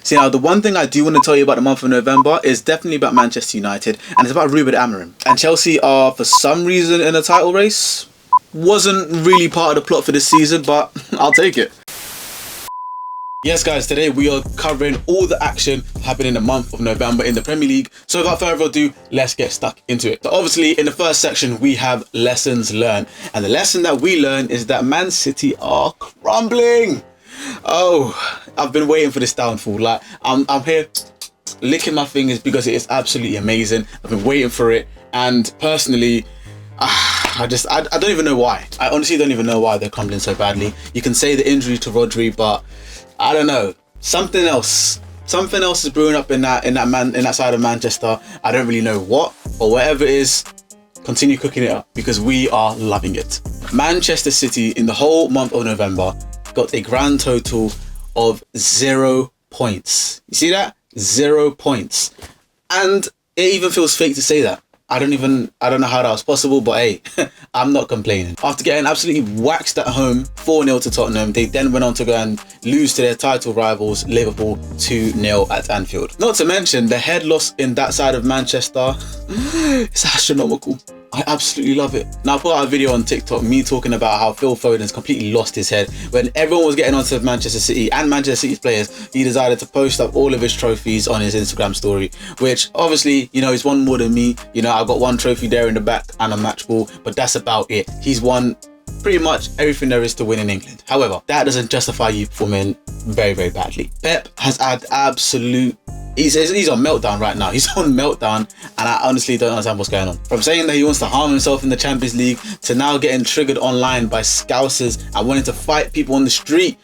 See, now the one thing I do want to tell you about the month of November is definitely about Manchester United, and it's about Ruben Amorim. And Chelsea are, for some reason, in a title race. Wasn't really part of the plot for this season, but I'll take it. Yes guys, today we are covering all the action happening in the month of November in the Premier League. So without further ado, let's get stuck into it. So obviously in the first section we have lessons learned. And the lesson that we learn is that Man City are crumbling. Oh, I've been waiting for this downfall. Like I'm here licking my fingers because it is absolutely amazing. I've been waiting for it, and personally I don't even know why. I honestly don't even know why they're crumbling so badly. You can say the injury to Rodri, but I don't know. Something else is brewing up in that side of Manchester. I don't really know what, or whatever it is. Continue cooking it up because we are loving it. Manchester City in the whole month of November got a grand total of 0 points. You see that? 0 points. And it even feels fake to say that. I don't know how that was possible, but hey, I'm not complaining. After getting absolutely waxed at home 4-0 to Tottenham, they then went on to go and lose to their title rivals Liverpool 2-0 at Anfield. Not to mention the head loss in that side of Manchester. It's astronomical. I absolutely love it. Now I put out a video on TikTok, me talking about how Phil Foden's completely lost his head. When everyone was getting onto Manchester City and Manchester City's players, he decided to post up all of his trophies on his Instagram story, which obviously, you know, he's won more than me. You know, I've got one trophy there in the back and a match ball, but that's about it. He's won pretty much everything there is to win in England. However, that doesn't justify you performing very, very badly. Pep has had he's on meltdown right now. He's on meltdown, and I honestly don't understand what's going on. From saying that he wants to harm himself in the Champions League to now getting triggered online by scousers and wanting to fight people on the street.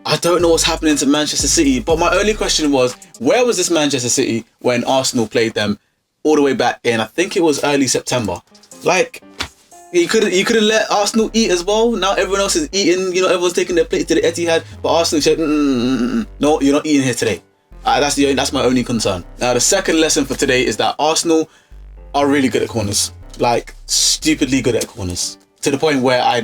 I don't know what's happening to Manchester City, but my only question was, where was this Manchester City when Arsenal played them all the way back in, I think it was early September? Like, you could have let Arsenal eat as well. Now everyone else is eating, you know, everyone's taking their plate to the Etihad, but Arsenal said, no, you're not eating here today. That's my only concern. Now the second lesson for today is that Arsenal are really good at corners, like stupidly good at corners, to the point where I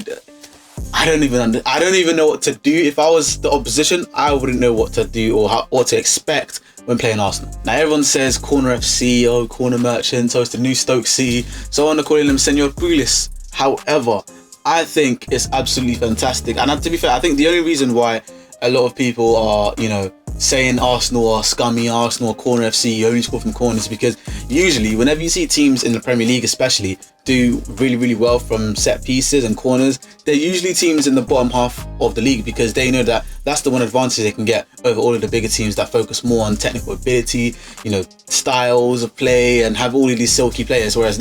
don't even know what to do. If I was the opposition, I wouldn't know what to do or what to expect when playing Arsenal. Now everyone says Corner FC, oh, Corner Merchants, oh, it's the new Stoke City, so I'm calling them Senor Pulis. However, I think it's absolutely fantastic, and to be fair, I think the only reason why a lot of people are, you know, saying Arsenal are scummy, Arsenal are Corner FC, you only score from corners, because usually whenever you see teams in the Premier League especially do really, really well from set pieces and corners, they're usually teams in the bottom half of the league, because they know that that's the one advantage they can get over all of the bigger teams that focus more on technical ability, you know, styles of play, and have all of these silky players, whereas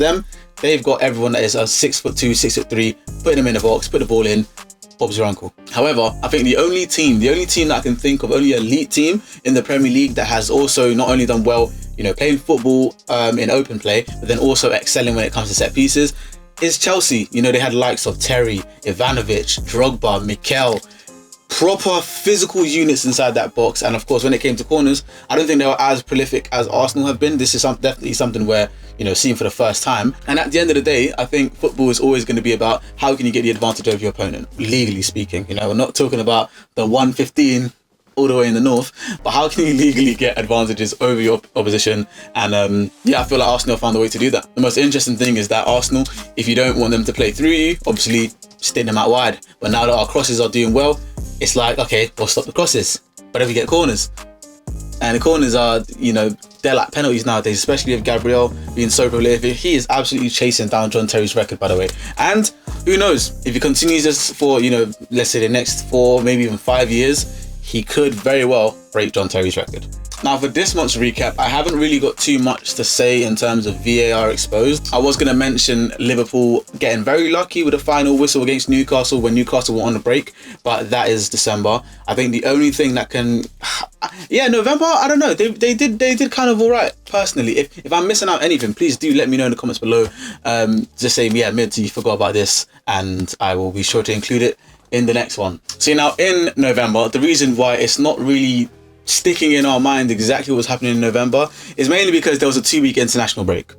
they've got everyone that is a 6'2", 6'3", putting them in the box, put the ball in, Bob's your uncle. However, I think the only team that I can think of, only elite team in the Premier League that has also not only done well, you know, playing football in open play, but then also excelling when it comes to set pieces, is Chelsea. You know, they had the likes of Terry, Ivanovic, Drogba, Mikel, proper physical units inside that box. And of course, when it came to corners, I don't think they were as prolific as Arsenal have been. This is definitely something where, you know, seen for the first time. And at the end of the day, I think football is always going to be about how can you get the advantage over your opponent, legally speaking. You know, we're not talking about the 115 all the way in the north, but how can you legally get advantages over your opposition? And yeah, I feel like Arsenal found a way to do that. The most interesting thing is that Arsenal, if you don't want them to play through you, obviously stick them out wide. But now that our crosses are doing well, it's like, okay, we'll stop the crosses, but if we get corners, and the corners are, you know, they're like penalties nowadays, especially with Gabriel being so prolific. He is absolutely chasing down John Terry's record, by the way. And who knows, if he continues this for, you know, let's say the next 4, maybe even 5 years, he could very well break John Terry's record. Now for this month's recap, I haven't really got too much to say in terms of VAR exposed. I was going to mention Liverpool getting very lucky with a final whistle against Newcastle when Newcastle were on the break, but that is December. I think the only thing that can, yeah, November, I don't know, they did kind of all right, personally. If I'm missing out anything, please do let me know in the comments below. Just say, yeah, Mids, you forgot about this, and I will be sure to include it in the next one. See, now in November, the reason why it's not really sticking in our mind exactly what was happening in November is mainly because there was a 2-week international break.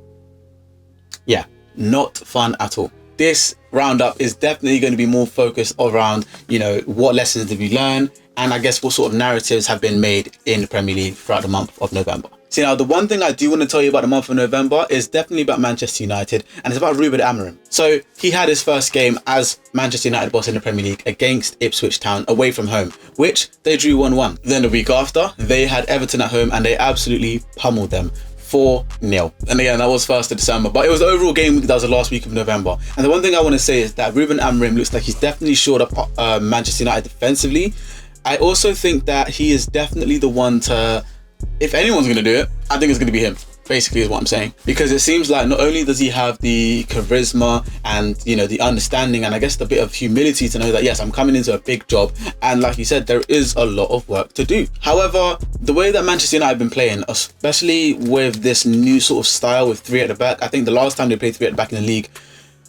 Yeah, not fun at all. This roundup is definitely going to be more focused around, you know, what lessons did we learn, and I guess what sort of narratives have been made in the Premier League throughout the month of November. See, now the one thing I do want to tell you about the month of November is definitely about Manchester United, and it's about Ruben Amorim. So he had his first game as Manchester United boss in the Premier League against Ipswich Town away from home, which they drew 1-1. Then the week after, they had Everton at home and they absolutely pummeled them 4-0. And again, that was 1st of December, but it was the overall game week that was the last week of November. And the one thing I want to say is that Ruben Amorim looks like he's definitely shored up Manchester United defensively. I also think that he is definitely the one to, if anyone's going to do it, I think it's going to be him, basically is what I'm saying. Because it seems like not only does he have the charisma and, you know, the understanding and I guess the bit of humility to know that, yes, I'm coming into a big job. And like you said, there is a lot of work to do. However, the way that Manchester United have been playing, especially with this new sort of style with 3 at the back, I think the last time they played 3 at the back in the league,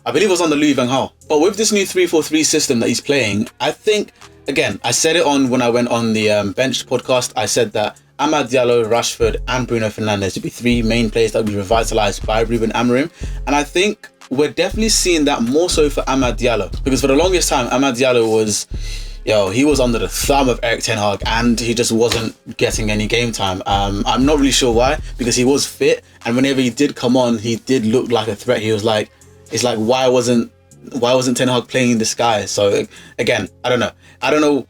I believe it was under Louis van Gaal. But with this new 3-4-3 system that he's playing, I think, again, I said it on when I went on the Bench podcast, I said that Amad Diallo, Rashford and Bruno Fernandes would be 3 main players that would be revitalised by Ruben Amorim. And I think we're definitely seeing that more so for Amad Diallo. Because for the longest time, Amad Diallo was, he was under the thumb of Erik ten Hag and he just wasn't getting any game time. I'm not really sure why, because he was fit. And whenever he did come on, he did look like a threat. He was like, it's like, why wasn't Ten Hag playing this guy? So again, I don't know. I don't know.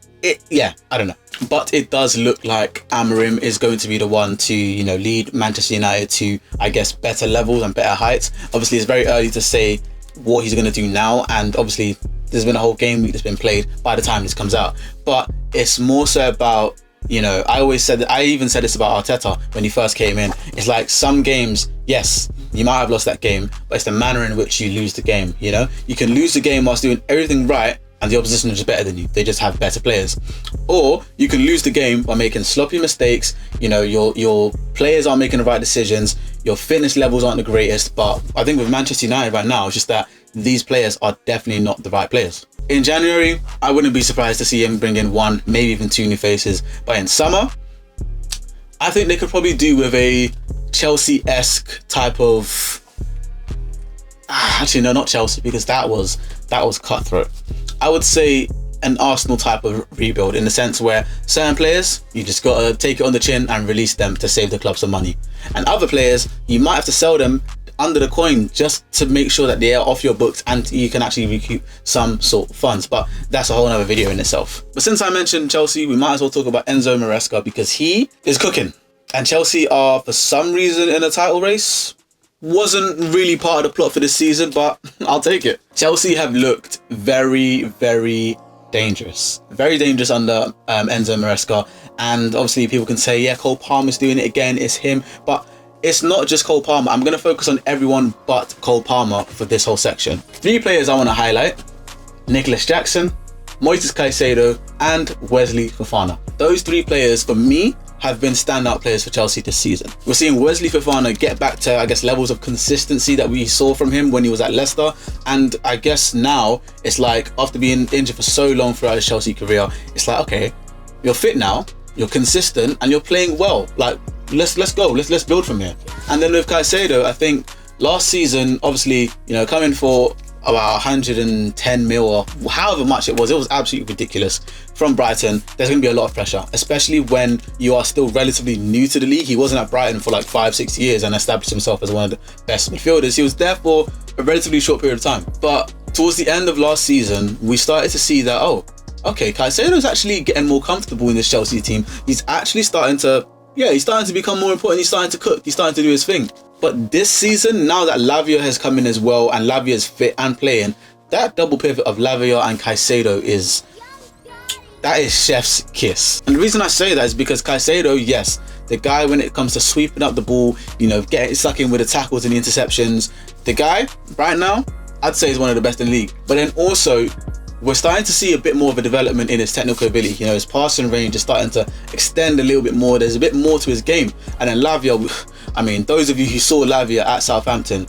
But it does look like Amorim is going to be the one to, you know, lead Manchester United to, I guess, better levels and better heights. Obviously, it's very early to say what he's going to do now. And obviously, there's been a whole game week that's been played by the time this comes out. But it's more so about, you know, I even said this about Arteta when he first came in. It's like some games, yes, you might have lost that game, but it's the manner in which you lose the game, you know? You can lose the game whilst doing everything right and the opposition is just better than you. They just have better players. Or you can lose the game by making sloppy mistakes. You know, your players aren't making the right decisions. Your fitness levels aren't the greatest. But I think with Manchester United right now, it's just that these players are definitely not the right players. In January, I wouldn't be surprised to see him bring in 1, maybe even 2 new faces. But in summer, I think they could probably do with a Chelsea-esque type of... Actually, no, not Chelsea, because that was cutthroat. I would say an Arsenal type of rebuild, in the sense where certain players, you just got to take it on the chin and release them to save the club some money. And other players, you might have to sell them under the coin just to make sure that they are off your books and you can actually recoup some sort of funds. But that's a whole other video in itself. But since I mentioned Chelsea, we might as well talk about Enzo Maresca, because he is cooking. And Chelsea are, for some reason, in a title race. Wasn't really part of the plot for this season, but I'll take it. Chelsea have looked very, very dangerous. Very dangerous under Enzo Maresca. And obviously people can say, yeah, Cole Palmer's doing it again, it's him. But it's not just Cole Palmer. I'm going to focus on everyone but Cole Palmer for this whole section. 3 players I want to highlight: Nicholas Jackson, Moises Caicedo and Wesley Fofana. Those 3 players, for me, have been standout players for Chelsea this season. We're seeing Wesley Fofana get back to, I guess, levels of consistency that we saw from him when he was at Leicester. And I guess now it's like, after being injured for so long throughout his Chelsea career, it's like, okay, you're fit now, you're consistent, and you're playing well. Like, let's go, let's build from here. And then with Caicedo, I think last season, obviously, you know, coming for about 110 mil or however much it was absolutely ridiculous from Brighton. There's going to be a lot of pressure, especially when you are still relatively new to the league. He wasn't at Brighton for like 5-6 years and established himself as one of the best midfielders. He was there for a relatively short period of time, but towards the end of last season we started to see that, oh, okay, Caicedo's actually getting more comfortable in this Chelsea team. He's actually starting to become more important. He's starting to cook, he's starting to do his thing. But this season, now that Lavia has come in as well and Lavia is fit and playing, that double pivot of Lavia and Caicedo is chef's kiss. And the reason I say that is because Caicedo, yes, the guy when it comes to sweeping up the ball, you know, getting stuck in with the tackles and the interceptions, the guy right now, I'd say is one of the best in the league. But then also, we're starting to see a bit more of a development in his technical ability. You know, his passing range is starting to extend a little bit more. There's a bit more to his game. And then Lavia, I mean, those of you who saw Lavia at Southampton,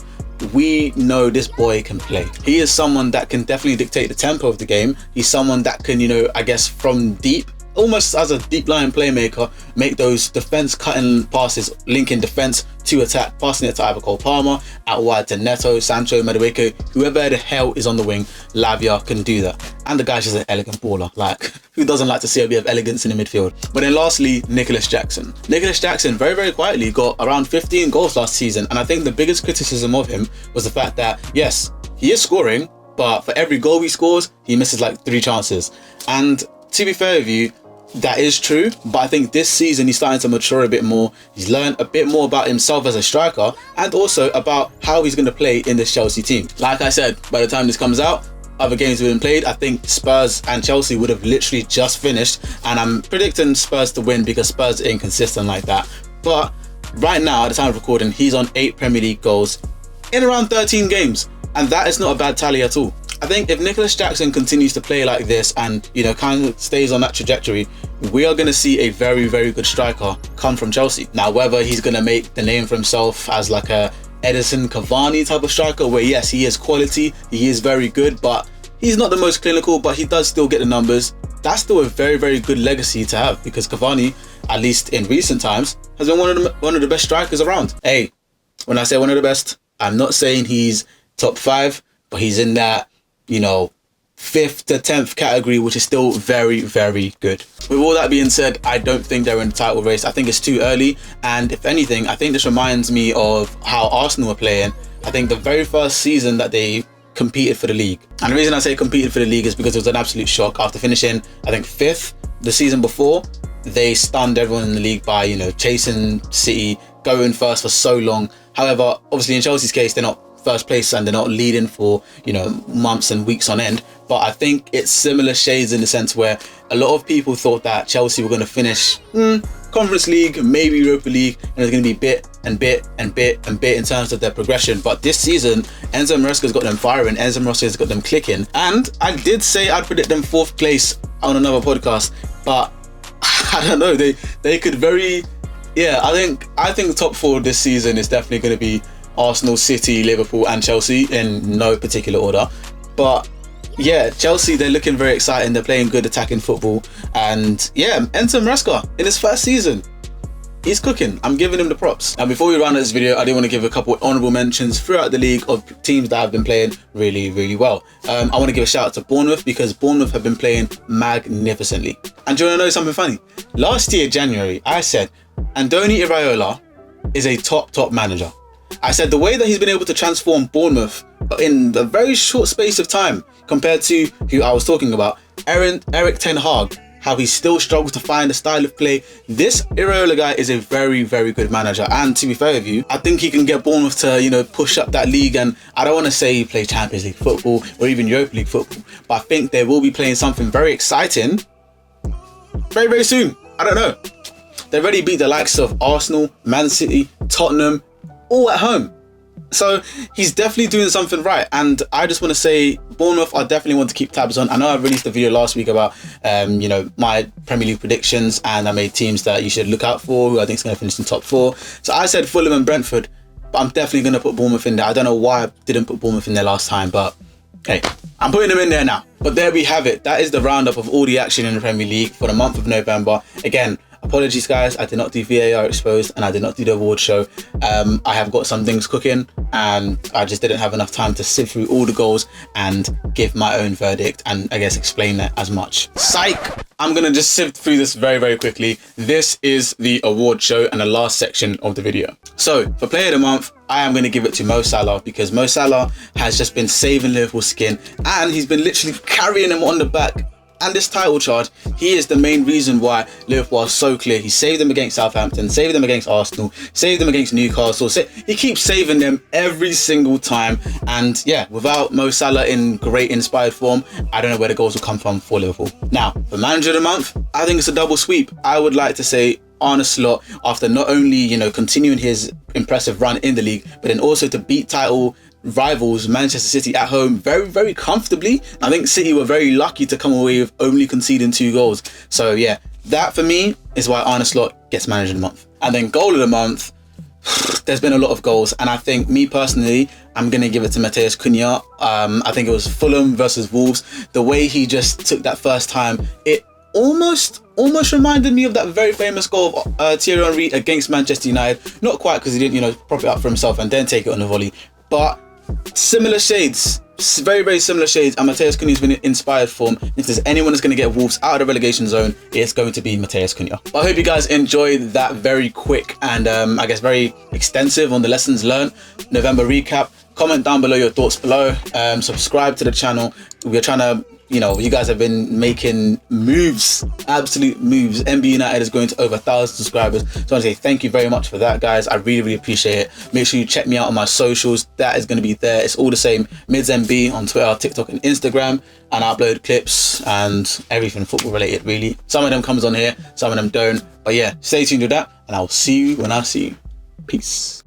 we know this boy can play. He is someone that can definitely dictate the tempo of the game. He's someone that can, you know, I guess from deep almost as a deep line playmaker, make those defense cutting passes, linking defense to attack, passing it to either Cole Palmer, out wide to Neto, Sancho, Madueke, whoever the hell is on the wing. Lavia can do that. And the guy's just an elegant baller. Like, who doesn't like to see a bit of elegance in the midfield? But then lastly, Nicholas Jackson. Nicholas Jackson very, very quietly got around 15 goals last season. And I think the biggest criticism of him was the fact that, yes, he is scoring, but for every goal he scores, he misses like 3 chances. And to be fair with you, that is true, but I think this season he's starting to mature a bit more. He's learned a bit more about himself as a striker and also about how he's going to play in this Chelsea team. Like I said, by the time this comes out, other games would have been played. I think Spurs and Chelsea would have literally just finished, and I'm predicting Spurs to win because Spurs are inconsistent like that. But right now, at the time of recording, he's on 8 Premier League goals in around 13 games, and that is not a bad tally at all. I think if Nicholas Jackson continues to play like this and, you know, kind of stays on that trajectory, we are going to see a very, very good striker come from Chelsea. Now, whether he's going to make the name for himself as like a Edison Cavani type of striker, where yes, he is quality, he is very good, but he's not the most clinical, but he does still get the numbers. That's still a very, very good legacy to have, because Cavani, at least in recent times, has been one of the best strikers around. Hey, when I say one of the best, I'm not saying he's top 5, but he's in that, you know, 5th to 10th category, which is still very, very good. With all that being said, I don't think they're in the title race. I think it's too early, and if anything, I think this reminds me of how Arsenal were playing. I think the very first season that they competed for the league, and the reason I say competed for the league is because it was an absolute shock. After finishing, I think 5th the season before, they stunned everyone in the league by, you know, chasing City, going first for so long. However, obviously in Chelsea's case, they're not first place and they're not leading for, you know, months and weeks on end. But I think it's similar shades in the sense where a lot of people thought that Chelsea were going to finish Conference League, maybe Europa League, and it's going to be bit and bit and bit and bit in terms of their progression. But this season, Enzo Maresca's got them firing, Enzo Maresca's got them clicking, and I did say I'd predict them 4th place on another podcast, but I don't know, they could very, yeah, I think the top 4 this season is definitely going to be Arsenal, City, Liverpool and Chelsea in no particular order. But yeah, Chelsea, they're looking very exciting. They're playing good attacking football. And yeah, Enzo Maresca in his first season, he's cooking. I'm giving him the props. Now, before we round this video, I do want to give a couple of honourable mentions throughout the league of teams that have been playing really, really well. I want to give a shout out to Bournemouth, because Bournemouth have been playing magnificently. And do you want to know something funny? Last year, January, I said Andoni Iraola is a top manager. I said the way that he's been able to transform Bournemouth in a very short space of time compared to who I was talking about, Eric Ten Hag, how he still struggles to find a style of play. This Iraola guy is a very, very good manager. And to be fair with you, I think he can get Bournemouth to, you know, push up that league. And I don't want to say play Champions League football or even Europa League football, but I think they will be playing something very exciting very, very soon. I don't know. They already beat the likes of Arsenal, Man City, Tottenham, all at home. So he's definitely doing something right, and I just want to say Bournemouth I definitely want to keep tabs on. I know I released a video last week about you know, my Premier League predictions, and I made teams that you should look out for who I think is going to finish in top 4. So I said Fulham and Brentford, but I'm definitely going to put Bournemouth in there. I don't know why I didn't put Bournemouth in there last time, but hey, I'm putting them in there now. But there we have it. That is the roundup of all the action in the Premier League for the month of November. Again, apologies guys, I did not do VAR exposed and I did not do the award show. I have got some things cooking and I just didn't have enough time to sift through all the goals and give my own verdict and I guess explain that as much. Psych! I'm gonna just sift through this very, very quickly. This is the award show and the last section of the video. So for player of the month, I am going to give it to Mo Salah, because Mo Salah has just been saving Liverpool's skin and he's been literally carrying them on the back. And this title charge, he is the main reason why Liverpool are so clear. He saved them against Southampton, saved them against Arsenal, saved them against Newcastle. He keeps saving them every single time. And yeah, without Mo Salah in great inspired form, I don't know where the goals will come from for Liverpool. Now, for manager of the month, I think it's a double sweep. I would like to say Arne Slot, after not only, you know, continuing his impressive run in the league, but then also to beat title rivals Manchester City at home very, very comfortably. I think City were very lucky to come away with only conceding 2 goals. So yeah, that for me is why Arne Slot gets manager of the month. And then goal of the month, there's been a lot of goals, and I think me personally, I'm gonna give it to Matheus Cunha. I think it was Fulham versus Wolves. The way he just took that first time, it almost reminded me of that very famous goal of Thierry Henry against Manchester United. Not quite, because he didn't, prop it up for himself and then take it on the volley, but similar shades. Very, very similar shades, and Matheus Cunha's been inspired form. If there's anyone that's going to get Wolves out of the relegation zone, it's going to be Matheus Cunha. But I hope you guys enjoyed that very quick and I guess very extensive on the lessons learned November recap. Comment down below your thoughts below. Subscribe to the channel. We're trying to, you guys have been making moves, absolute moves. MB United is going to over 1,000 subscribers. So I want to say thank you very much for that, guys. I really, really appreciate it. Make sure you check me out on my socials. That is going to be there. It's all the same. MidsMB on Twitter, TikTok, and Instagram. And I upload clips and everything football related, really. Some of them comes on here, some of them don't. But yeah, stay tuned to that, and I'll see you when I see you. Peace.